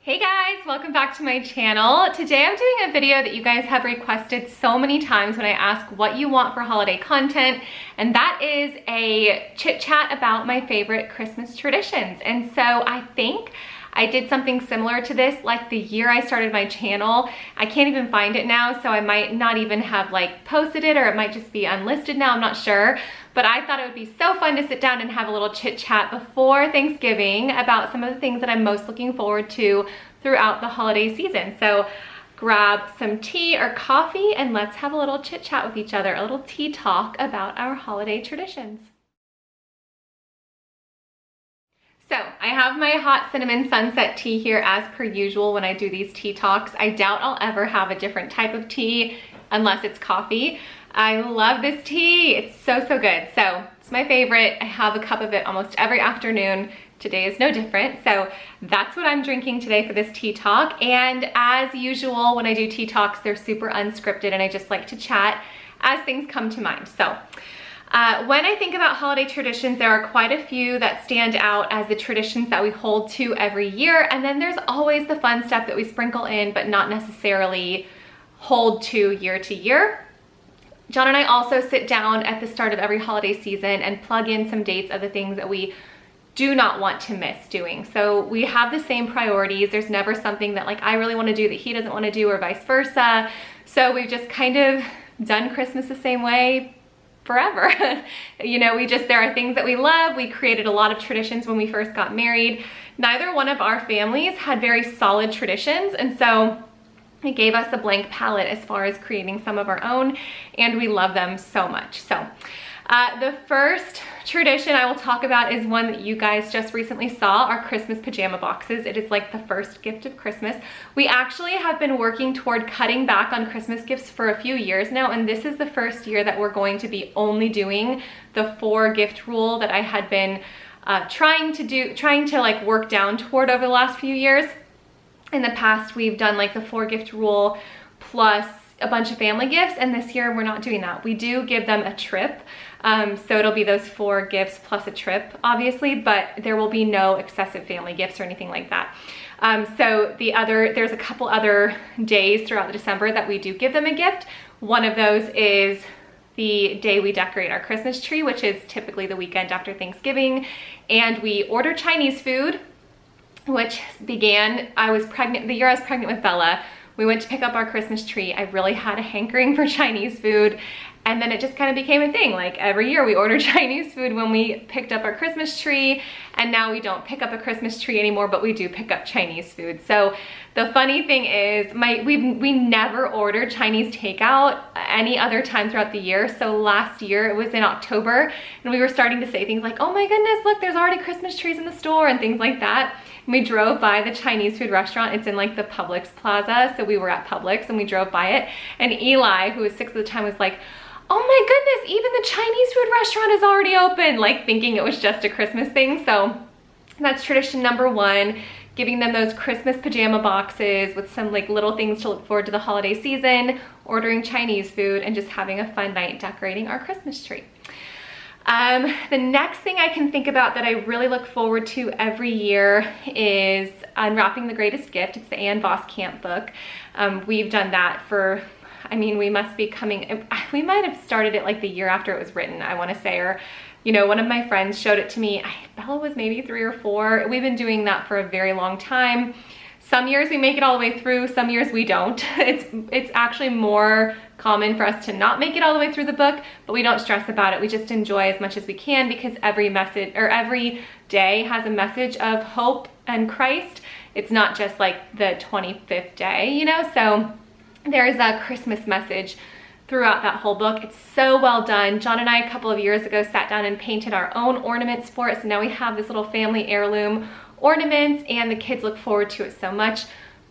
Hey guys, welcome back to my channel. Today I'm doing a video that you guys have requested so many times when I ask what you want for holiday content, and that is a chit chat about my favorite Christmas traditions. And so I think I did something similar to this like the year I started my channel. I can't even find it now, so I might not even have like posted it, or it might just be unlisted now, I'm not sure. But I thought it would be so fun to sit down and have a little chit chat before Thanksgiving about some of the things that I'm most looking forward to throughout the holiday season. So grab some tea or coffee and let's have a little chit chat with each other, a little tea talk about our holiday traditions. So I have my hot cinnamon sunset tea here as per usual when I do these tea talks. I doubt I'll ever have a different type of tea unless it's coffee. I love this tea. It's so good. So it's my favorite. I have a cup of it almost every afternoon. Today is no different. So that's what I'm drinking today for this tea talk. And as usual, when I do tea talks, they're super unscripted and I just like to chat as things come to mind. So when I think about holiday traditions, there are quite a few that stand out as the traditions that we hold to every year. And then there's always the fun stuff that we sprinkle in, but not necessarily hold to year. John and I also sit down at the start of every holiday season and plug in some dates of the things that we do not want to miss doing. So we have the same priorities. There's never something that like I really want to do that he doesn't want to do, or vice versa. So we've just kind of done Christmas the same way forever. You know, there are things that we love. We created a lot of traditions when we first got married. Neither one of our families had very solid traditions, and so it gave us a blank palette as far as creating some of our own, and we love them so much. So the first tradition I will talk about is one that you guys just recently saw, our Christmas pajama boxes. It is like the first gift of Christmas. We actually have been working toward cutting back on Christmas gifts for a few years now, and this is the first year that we're going to be only doing the 4 gift rule that I had been trying to like work down toward over the last few years. In the past, we've done like the 4 gift rule plus a bunch of family gifts, and this year we're not doing that. We do give them a trip, so it'll be those 4 gifts plus a trip, obviously, but there will be no excessive family gifts or anything like that. So there's a couple other days throughout December that we do give them a gift. One of those is the day we decorate our Christmas tree, which is typically the weekend after Thanksgiving, and we order Chinese food, which began, the year I was pregnant with Bella. We went to pick up our Christmas tree. I really had a hankering for Chinese food, and then it just kind of became a thing. Like every year we order Chinese food when we picked up our Christmas tree, and now we don't pick up a Christmas tree anymore, but we do pick up Chinese food. So the funny thing is we never ordered Chinese takeout any other time throughout the year. So last year, it was in October, and we were starting to say things like, oh my goodness, look, there's already Christmas trees in the store and things like that. And we drove by the Chinese food restaurant. It's in like the Publix plaza. So we were at Publix and we drove by it. And Eli, who was 6 at the time, was like, oh my goodness, even the Chinese food restaurant is already open, like thinking it was just a Christmas thing. So that's tradition number 1, giving them those Christmas pajama boxes with some like little things to look forward to the holiday season, ordering Chinese food, and just having a fun night decorating our Christmas tree. The next thing I can think about that I really look forward to every year is Unwrapping the Greatest Gift. It's the Ann Voss Camp book. We've done that for, I mean, we might have started it like the year after it was written, I want to say, or, you know, one of my friends showed it to me. Bella was maybe 3 or 4. We've been doing that for a very long time. Some years we make it all the way through, some years we don't. It's actually more common for us to not make it all the way through the book, but we don't stress about it. We just enjoy as much as we can, because every day has a message of hope and Christ. It's not just like the 25th day, you know? So there is a Christmas message throughout that whole book. It's so well done. John and I, a couple of years ago, sat down and painted our own ornaments for it. So now we have this little family heirloom ornaments, and the kids look forward to it so much.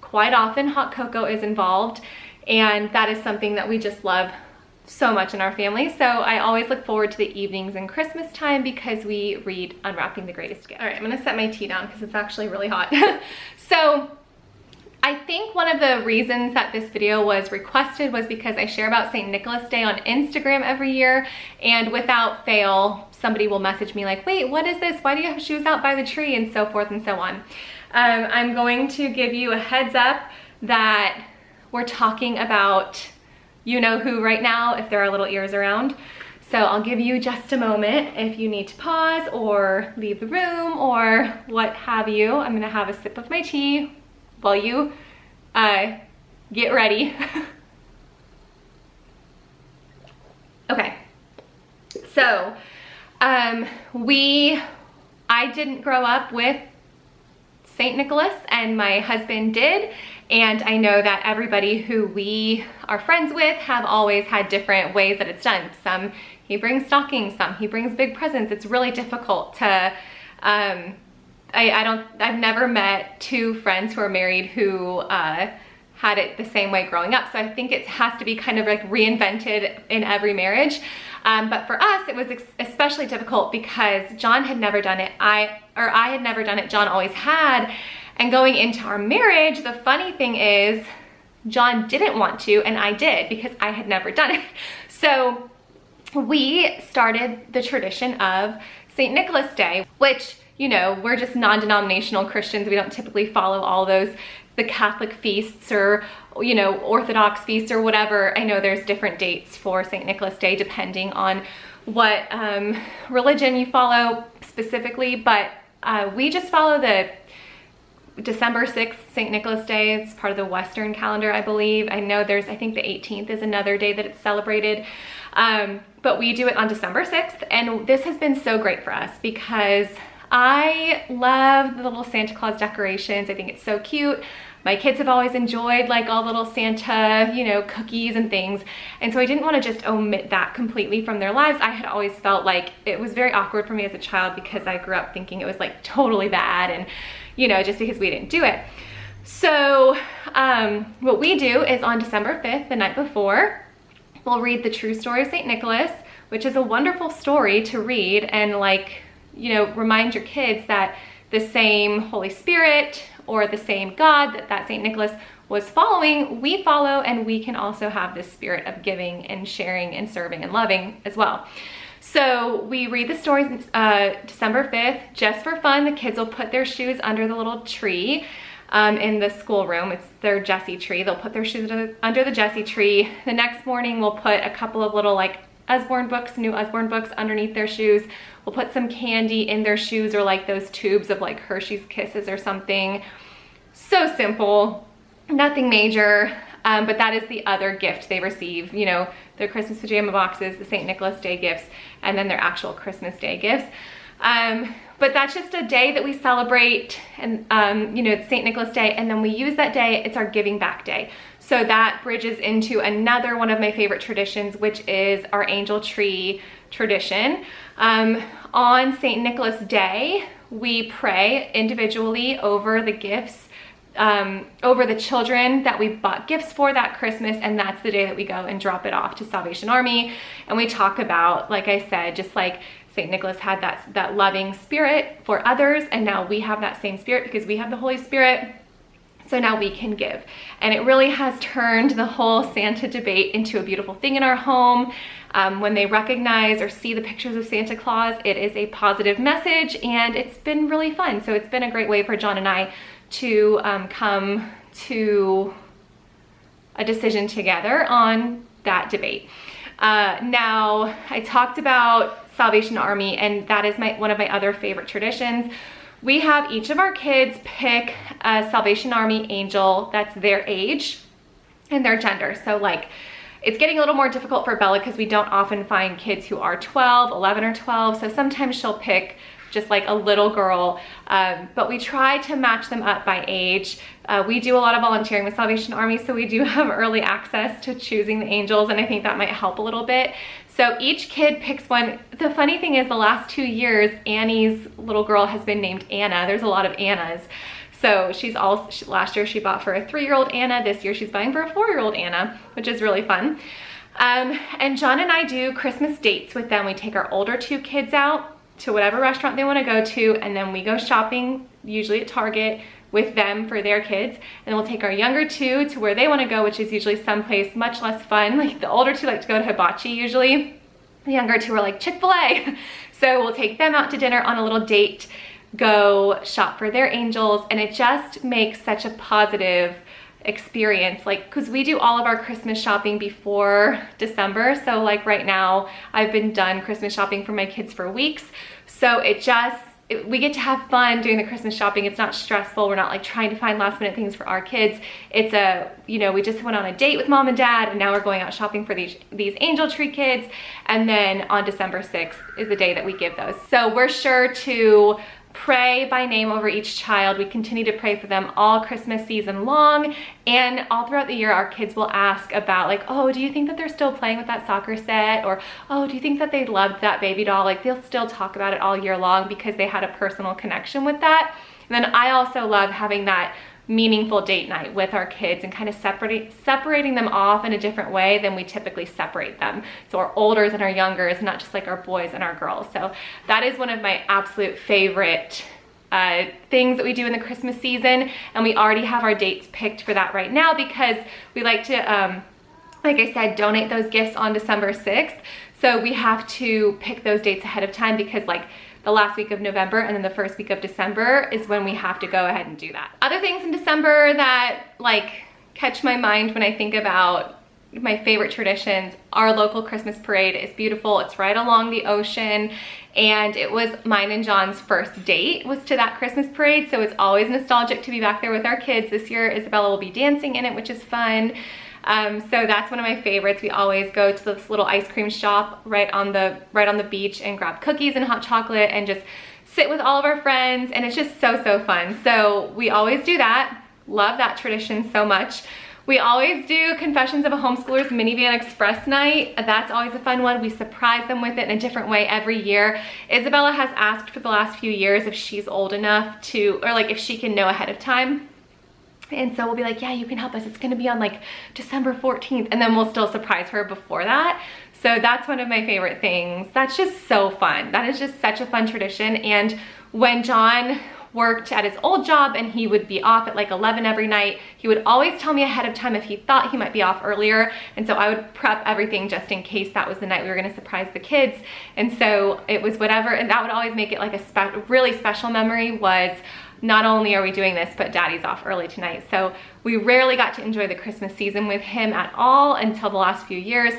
Quite often hot cocoa is involved, and that is something that we just love so much in our family. So I always look forward to the evenings in Christmas time because we read Unwrapping the Greatest Gift. All right, I'm gonna set my tea down because it's actually really hot. So I think one of the reasons that this video was requested was because I share about St. Nicholas Day on Instagram every year, and without fail, somebody will message me like, wait, what is this? Why do you have shoes out by the tree? And so forth and so on. I'm going to give you a heads up that we're talking about you know who right now if there are little ears around. So I'll give you just a moment if you need to pause or leave the room or what have you. I'm gonna have a sip of my tea while you get ready. Okay, so I didn't grow up with St. Nicholas and my husband did. And I know that everybody who we are friends with have always had different ways that it's done. Some he brings stockings, some he brings big presents. It's really difficult to, I've never met two friends who are married who had it the same way growing up. So I think it has to be kind of like reinvented in every marriage. But for us, it was especially difficult because John had never done it. I had never done it, John always had. And going into our marriage, the funny thing is John didn't want to and I did because I had never done it. So we started the tradition of St. Nicholas Day, which, you know, we're just non-denominational Christians. We don't typically follow all those, the Catholic feasts or, you know, Orthodox feasts or whatever. I know there's different dates for St. Nicholas Day depending on what religion you follow specifically, but we just follow the December 6th, St. Nicholas Day. It's part of the Western calendar, I believe. I know I think the 18th is another day that it's celebrated. But we do it on December 6th. And this has been so great for us because I love the little Santa Claus decorations. I think it's so cute. My kids have always enjoyed like all little Santa, you know, cookies and things. And so I didn't want to just omit that completely from their lives. I had always felt like it was very awkward for me as a child because I grew up thinking it was like totally bad and, you know, just because we didn't do it. So what we do is on December 5th, the night before, we'll read the true story of St. Nicholas, which is a wonderful story to read and like, you know, remind your kids that the same Holy Spirit or the same God that St. Nicholas was following, we follow, and we can also have this spirit of giving and sharing and serving and loving as well. So we read the stories December 5th, just for fun. The kids will put their shoes under the little tree in the schoolroom. It's their Jessie tree. They'll put their shoes under the Jessie tree. The next morning we'll put a couple of little like Usborne books, new Usborne books underneath their shoes. We'll put some candy in their shoes or like those tubes of like Hershey's Kisses or something. So simple, nothing major. But that is the other gift they receive, you know, their Christmas pajama boxes, the St. Nicholas Day gifts, and then their actual Christmas Day gifts. But that's just a day that we celebrate and, you know, it's St. Nicholas Day, and then we use that day, it's our giving back day. So that bridges into another one of my favorite traditions, which is our angel tree tradition. On St. Nicholas Day, we pray individually over the gifts, over the children that we bought gifts for that Christmas, and that's the day that we go and drop it off to Salvation Army. And we talk about, like I said, just like St. Nicholas had that loving spirit for others, and now we have that same spirit because we have the Holy Spirit. So now we can give. And it really has turned the whole Santa debate into a beautiful thing in our home. When they recognize or see the pictures of Santa Claus, it is a positive message, and it's been really fun. So it's been a great way for John and I to come to a decision together on that debate. Now, I talked about Salvation Army, and that is one of my other favorite traditions. We have each of our kids pick a Salvation Army angel that's their age and their gender. So like, it's getting a little more difficult for Bella because we don't often find kids who are 12, 11 or 12. So sometimes she'll pick just like a little girl, but we try to match them up by age. We do a lot of volunteering with Salvation Army, so we do have early access to choosing the angels, and I think that might help a little bit. So each kid picks one. The funny thing is the last 2 years, Annie's little girl has been named Anna. There's a lot of Annas. So last year she bought for a 3-year-old Anna. This year she's buying for a 4-year-old Anna, which is really fun. And John and I do Christmas dates with them. We take our older 2 kids out to whatever restaurant they want to go to, and then we go shopping, usually at Target, with them for their kids. And then we'll take our younger 2 to where they want to go, which is usually someplace much less fun. Like the older 2 like to go to Hibachi usually. The younger 2 are like Chick-fil-A. So we'll take them out to dinner on a little date go shop for their angels, and it just makes such a positive experience, like, because we do all of our Christmas shopping before December. So like right now I've been done Christmas shopping for my kids for weeks, so we get to have fun doing the Christmas shopping. It's not stressful. We're not like trying to find last minute things for our kids. It's we just went on a date with mom and dad, and now we're going out shopping for these angel tree kids. And then on December 6th is the day that we give those. So we're sure to pray by name over each child. We continue to pray for them all Christmas season long, and all throughout the year our kids will ask about like, oh, do you think that they're still playing with that soccer set? Or, oh, do you think that they loved that baby doll? Like, they'll still talk about it all year long because they had a personal connection with that. And then I also love having that meaningful date night with our kids and kind of separating them off in a different way than we typically separate them. So our olders and our youngers, not just like our boys and our girls. So that is one of my absolute favorite things that we do in the Christmas season. And we already have our dates picked for that right now because we like to, like I said, donate those gifts on December 6th. So we have to pick those dates ahead of time because like the last week of November and then the first week of December is when we have to go ahead and do that. Other things in December that like catch my mind when I think about my favorite traditions, our local Christmas parade is beautiful. It's right along the ocean, and it was mine and John's first date was to that Christmas parade. So it's always nostalgic to be back there with our kids. This year Isabella will be dancing in it, which is fun. So that's one of my favorites. We always go to this little ice cream shop right on the beach and grab cookies and hot chocolate and just sit with all of our friends, and it's just so fun. So we always do that. Love that tradition so much. We always do Confessions of a Homeschooler's Minivan Express night. That's always a fun one. We surprise them with it in a different way every year. Isabella has asked for the last few years if she's old enough to, or like if she can know ahead of time. And so we'll be like, yeah, you can help us. It's gonna be on like December 14th. And then we'll still surprise her before that. So that's one of my favorite things. That's just so fun. That is just such a fun tradition. And when John worked at his old job and he would be off at like 11 every night, he would always tell me ahead of time if he thought he might be off earlier. And so I would prep everything just in case that was the night we were gonna surprise the kids. And so it was whatever, and that would always make it like a really special memory was, not only are we doing this, but Daddy's off early tonight. So we rarely got to enjoy the Christmas season with him at all until the last few years.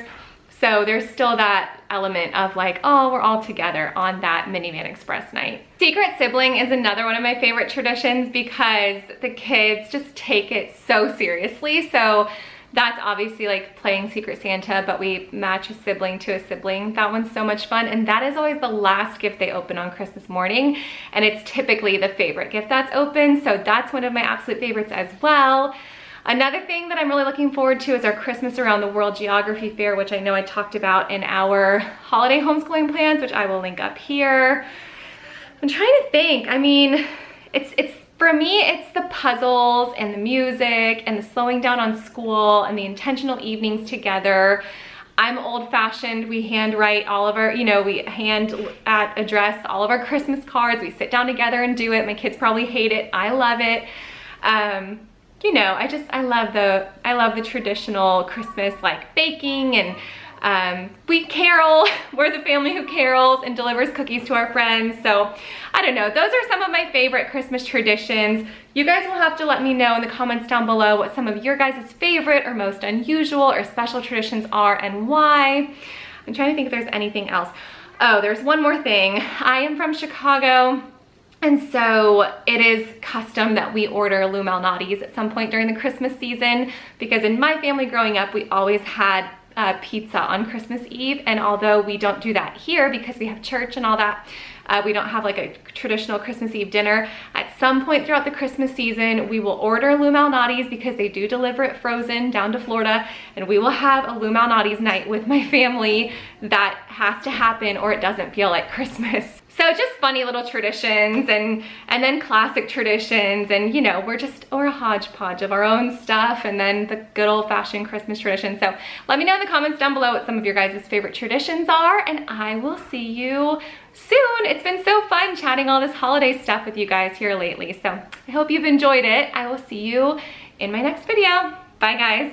So there's still that element of like, oh, we're all together on that Minivan Express night. Secret sibling is another one of my favorite traditions because the kids just take it so seriously. So that's obviously like playing Secret Santa, but we match a sibling to a sibling. That one's so much fun. And that is always the last gift they open on Christmas morning. And it's typically the favorite gift that's open. So that's one of my absolute favorites as well. Another thing that I'm really looking forward to is our Christmas Around the World Geography Fair, which I know I talked about in our holiday homeschooling plans, which I will link up here. I'm trying to think. I mean, for me, it's the puzzles and the music and the slowing down on school and the intentional evenings together. I'm old-fashioned. We handwrite all of our, we hand address all of our Christmas cards. We sit down together and do it. My kids probably hate it. I love it. I love the traditional Christmas like baking, and we carol. We're the family who carols and delivers cookies to our friends. So I don't know, those are some of my favorite Christmas traditions. You guys will have to let me know in the comments down below what some of your guys' favorite or most unusual or special traditions are and why. I'm trying to think if there's anything else. Oh, there's one more thing. I am from Chicago, and so it is custom that we order Lou Malnati's at some point during the Christmas season, because in my family growing up, we always had pizza on Christmas Eve. And although we don't do that here because we have church and all that, we don't have like a traditional Christmas Eve dinner. At some point throughout the Christmas season, we will order Lou Malnati's because they do deliver it frozen down to Florida, and we will have a Lou Malnati's night with my family. That has to happen or it doesn't feel like Christmas. So just funny little traditions and then classic traditions, and we're a hodgepodge of our own stuff, and then the good old-fashioned Christmas tradition. So let me know in the comments down below what some of your guys' favorite traditions are, and I will see you soon. It's been so fun chatting all this holiday stuff with you guys here lately. So I hope you've enjoyed it. I will see you in my next video. Bye guys.